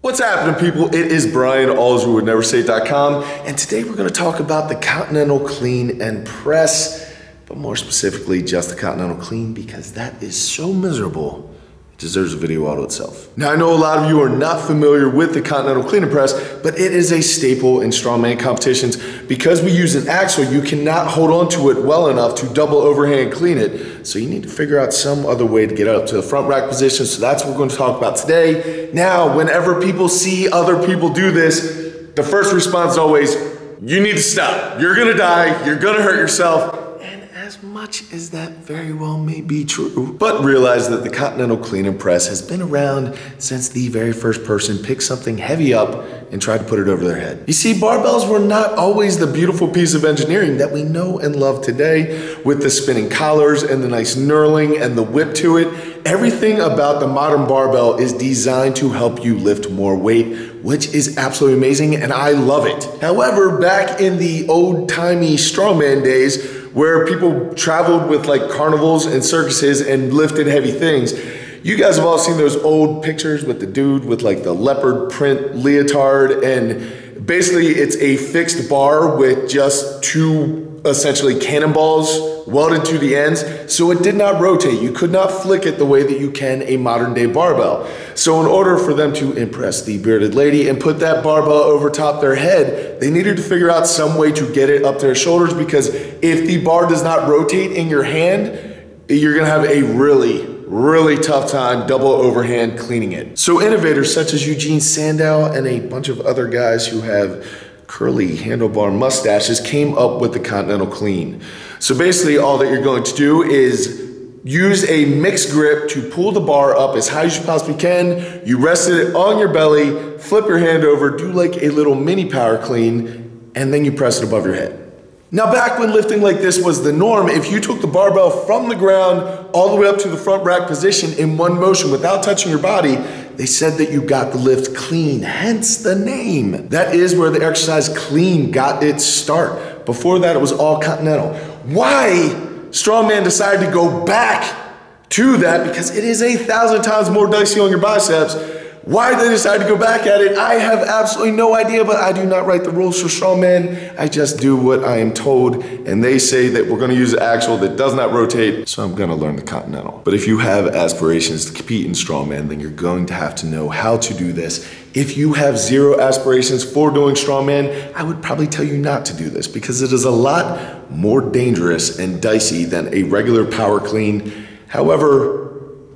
What's happening, people? It is Brian Alsruhe with NeverSay.com, and today we're going to talk about the Continental Clean and Press, but more specifically just the Continental Clean, because that is so miserable it deserves a video all to itself. Now, I know a lot of you are not familiar with the Continental Clean and Press, but it is a staple in strongman competitions. Because we use an axle, you cannot hold on to it well enough to double overhand clean it, so you need to figure out some other way to get up to the front rack position. So that's what we're going to talk about today. Now, whenever people see other people do this, the first response is always, you need to stop. You're gonna die, you're gonna hurt yourself. As much as that very well may be true, but realize that the Continental Clean and Press has been around since the very first person picked something heavy up and tried to put it over their head. You see, barbells were not always the beautiful piece of engineering that we know and love today, with the spinning collars and the nice knurling and the whip to it. Everything about the modern barbell is designed to help you lift more weight, which is absolutely amazing, and I love it. However, back in the old-timey strongman days, where people traveled with like carnivals and circuses and lifted heavy things, you guys have all seen those old pictures with the dude with like the leopard print leotard, and basically it's a fixed bar with just two essentially cannonballs welded to the ends, so it did not rotate. You could not flick it the way that you can a modern day barbell. So in order for them to impress the bearded lady and put that barbell over top their head, they needed to figure out some way to get it up their shoulders, because if the bar does not rotate in your hand, you're gonna have a really tough time double overhand cleaning it. So innovators such as Eugene Sandow and a bunch of other guys who have curly handlebar mustaches came up with the Continental Clean. So basically all that you're going to do is use a mixed grip to pull the bar up as high as you possibly can. You rest it on your belly, flip your hand over, do like a little mini power clean, and then you press it above your head. Now, back when lifting like this was the norm, if you took the barbell from the ground all the way up to the front rack position in one motion without touching your body, they said that you got the lift clean, hence the name. That is where the exercise clean got its start. Before that, it was all Continental. Why strongman decided to go back to that, because it is 1,000 times more dicey on your biceps. Why they decided to go back at it, I have absolutely no idea, but I do not write the rules for strongman. I just do what I am told, and they say that we're gonna use an axle that does not rotate, so I'm gonna learn the Continental. But if you have aspirations to compete in strongman, then you're going to have to know how to do this. If you have zero aspirations for doing strongman, I would probably tell you not to do this, because it is a lot more dangerous and dicey than a regular power clean. However,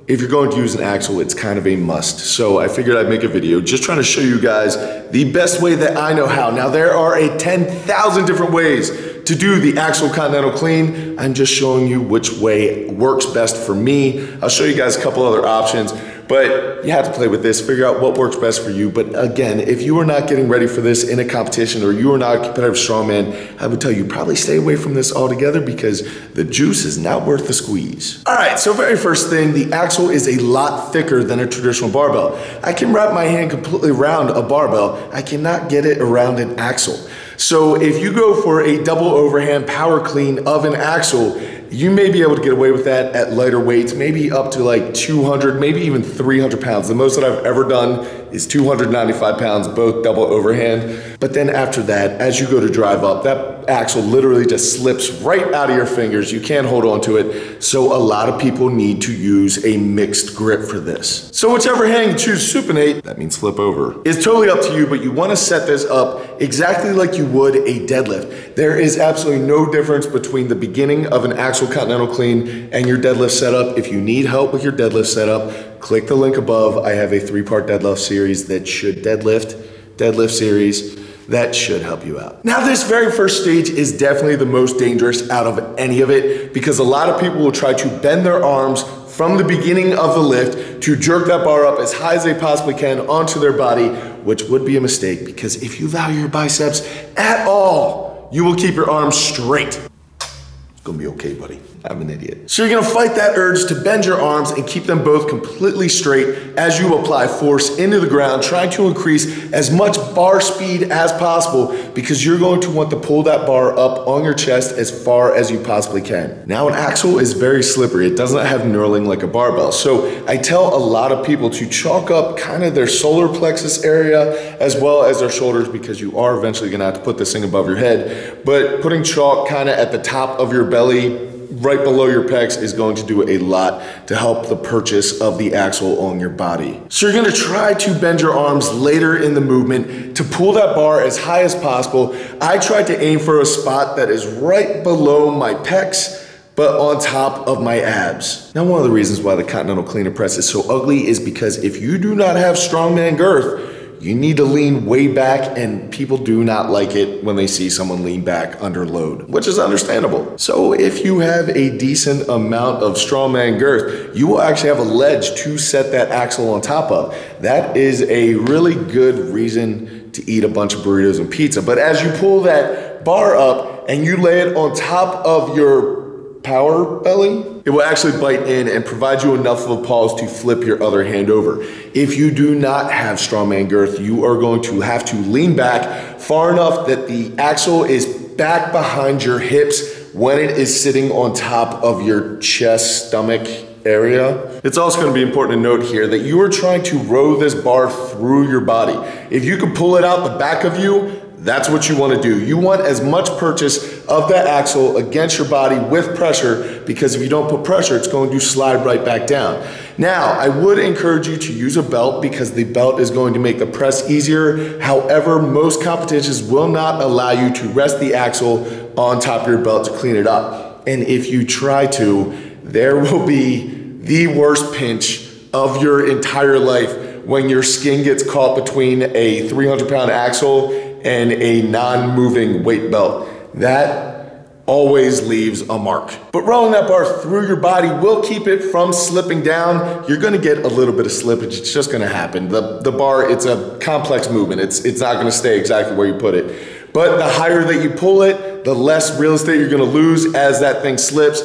if you're going to use an axle, it's kind of a must. So I figured I'd make a video just trying to show you guys the best way that I know how. Now, there are 10,000 different ways to do the actual Continental Clean. I'm just showing you which way works best for me. I'll show you guys a couple other options, but you have to play with this, figure out what works best for you. But again, if you are not getting ready for this in a competition, or you are not a competitive strongman, I would tell you probably stay away from this altogether, because the juice is not worth the squeeze. All right, so very first thing, the axle is a lot thicker than a traditional barbell. I can wrap my hand completely around a barbell. I cannot get it around an axle. So if you go for a double overhand power clean of an axle, you may be able to get away with that at lighter weights, maybe up to like 200, maybe even 300 pounds. The most that I've ever done is 295 pounds, both double overhand. But then after that, as you go to drive up, that axle literally just slips right out of your fingers. You can't hold on to it. So a lot of people need to use a mixed grip for this. So whichever hand you choose to supinate, that means flip over, is totally up to you, but you wanna set this up exactly like you would a deadlift. There is absolutely no difference between the beginning of an actual Continental Clean and your deadlift setup. If you need help with your deadlift setup, click the link above. I have a 3-part deadlift series that should deadlift series that should help you out. Now, this very first stage is definitely the most dangerous out of any of it, because a lot of people will try to bend their arms from the beginning of the lift to jerk that bar up as high as they possibly can onto their body, which would be a mistake, because if you value your biceps at all, you will keep your arms straight. It's gonna be okay, buddy. I'm an idiot. So you're gonna fight that urge to bend your arms and keep them both completely straight as you apply force into the ground, trying to increase as much bar speed as possible because you're going to want to pull that bar up on your chest as far as you possibly can. Now, an axle is very slippery. It doesn't have knurling like a barbell. So I tell a lot of people to chalk up kind of their solar plexus area as well as their shoulders because you are eventually gonna have to put this thing above your head. But putting chalk kind of at the top of your belly, right below your pecs, is going to do a lot to help the purchase of the axle on your body. So you're gonna try to bend your arms later in the movement to pull that bar as high as possible. I try to aim for a spot that is right below my pecs, but on top of my abs. Now, one of the reasons why the Continental Clean Press is so ugly is because if you do not have strongman girth, you need to lean way back, and people do not like it when they see someone lean back under load, which is understandable. So if you have a decent amount of strongman girth, you will actually have a ledge to set that axle on top of. That is a really good reason to eat a bunch of burritos and pizza. But as you pull that bar up and you lay it on top of your power belly, it will actually bite in and provide you enough of a pause to flip your other hand over. If you do not have strongman girth, you are going to have to lean back far enough that the axle is back behind your hips when it is sitting on top of your chest, stomach area. It's also going to be important to note here that you are trying to row this bar through your body. If you can pull it out the back of you, that's what you want to do. You want as much purchase of that axle against your body with pressure, because if you don't put pressure, it's going to slide right back down. Now, I would encourage you to use a belt because the belt is going to make the press easier. However, most competitions will not allow you to rest the axle on top of your belt to clean it up. And if you try to, there will be the worst pinch of your entire life when your skin gets caught between a 300-pound axle and a non-moving weight belt. That always leaves a mark. But rolling that bar through your body will keep it from slipping down. You're gonna get a little bit of slippage. It's just gonna happen. The bar, it's a complex movement. It's not gonna stay exactly where you put it. But the higher that you pull it, the less real estate you're gonna lose as that thing slips.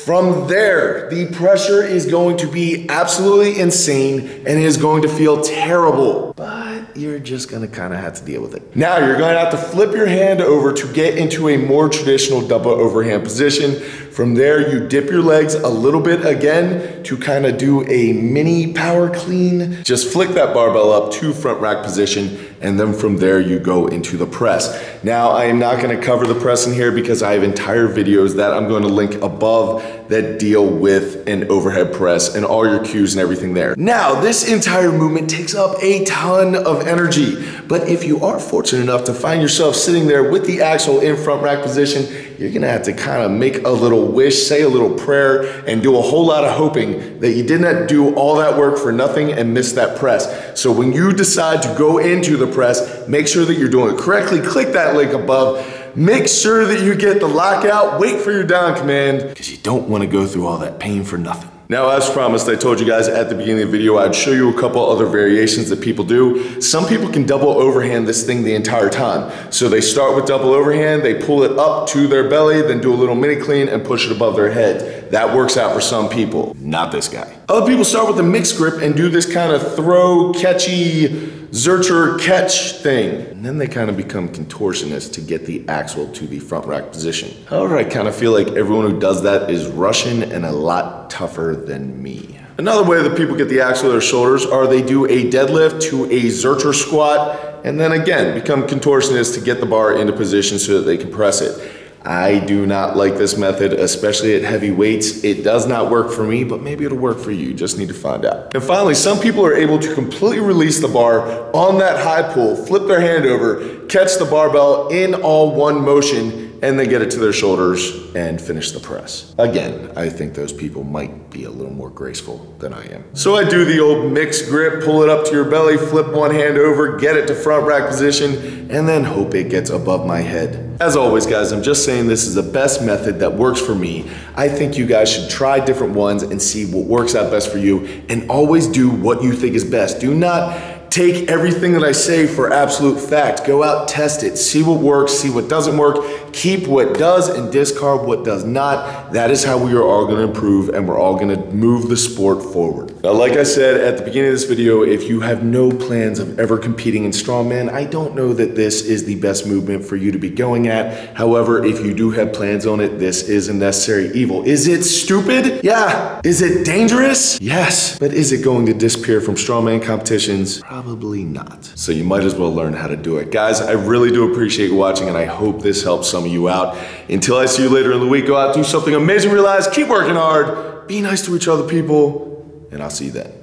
From there, the pressure is going to be absolutely insane and it is going to feel terrible. But you're just gonna kind of have to deal with it. Now you're gonna have to flip your hand over to get into a more traditional double overhand position. From there, you dip your legs a little bit again to kind of do a mini power clean. Just flick that barbell up to front rack position, and then from there you go into the press. Now, I am not gonna cover the press in here because I have entire videos that I'm going to link above that deal with an overhead press and all your cues and everything there. Now, this entire movement takes up a ton of energy, but if you are fortunate enough to find yourself sitting there with the axle in front rack position, you're gonna have to kind of make a little wish, say a little prayer, and do a whole lot of hoping that you did not do all that work for nothing and miss that press. So when you decide to go into the press, make sure that you're doing it correctly. Click that link above. Make sure that you get the lockout. Wait for your down command, because you don't want to go through all that pain for nothing. Now, as promised, I told you guys at the beginning of the video, I'd show you a couple other variations that people do. Some people can double overhand this thing the entire time. So they start with double overhand, they pull it up to their belly, then do a little mini clean and push it above their head. That works out for some people, not this guy. Other people start with a mixed grip and do this kind of throw, catchy, zercher catch thing. And then they kind of become contortionists to get the axle to the front rack position. However, I kind of feel like everyone who does that is Russian and a lot tougher than me. Another way that people get the axle to their shoulders are they do a deadlift to a zercher squat and then again become contortionists to get the bar into position so that they can press it. I do not like this method, especially at heavy weights. It does not work for me, but maybe it'll work for you. You just need to find out. And finally, some people are able to completely release the bar on that high pull, flip their hand over, catch the barbell in all one motion, and then get it to their shoulders and finish the press. Again, I think those people might be a little more graceful than I am. So I do the old mixed grip, pull it up to your belly, flip one hand over, get it to front rack position, and then hope it gets above my head. As always, guys, I'm just saying this is the best method that works for me. I think you guys should try different ones and see what works out best for you, and always do what you think is best. Do not take everything that I say for absolute fact. Go out, test it, see what works, see what doesn't work, keep what does and discard what does not. That is how we are all gonna improve and we're all gonna move the sport forward. Now, like I said at the beginning of this video, if you have no plans of ever competing in Strongman, I don't know that this is the best movement for you to be going at. However, if you do have plans on it, this is a necessary evil. Is it stupid? Yeah. Is it dangerous? Yes. But is it going to disappear from Strongman competitions? Probably not. So you might as well learn how to do it. Guys, I really do appreciate you watching and I hope this helps some of you out. Until I see you later in the week, go out, do something amazing, realize, keep working hard, be nice to each other, people, and I'll see you then.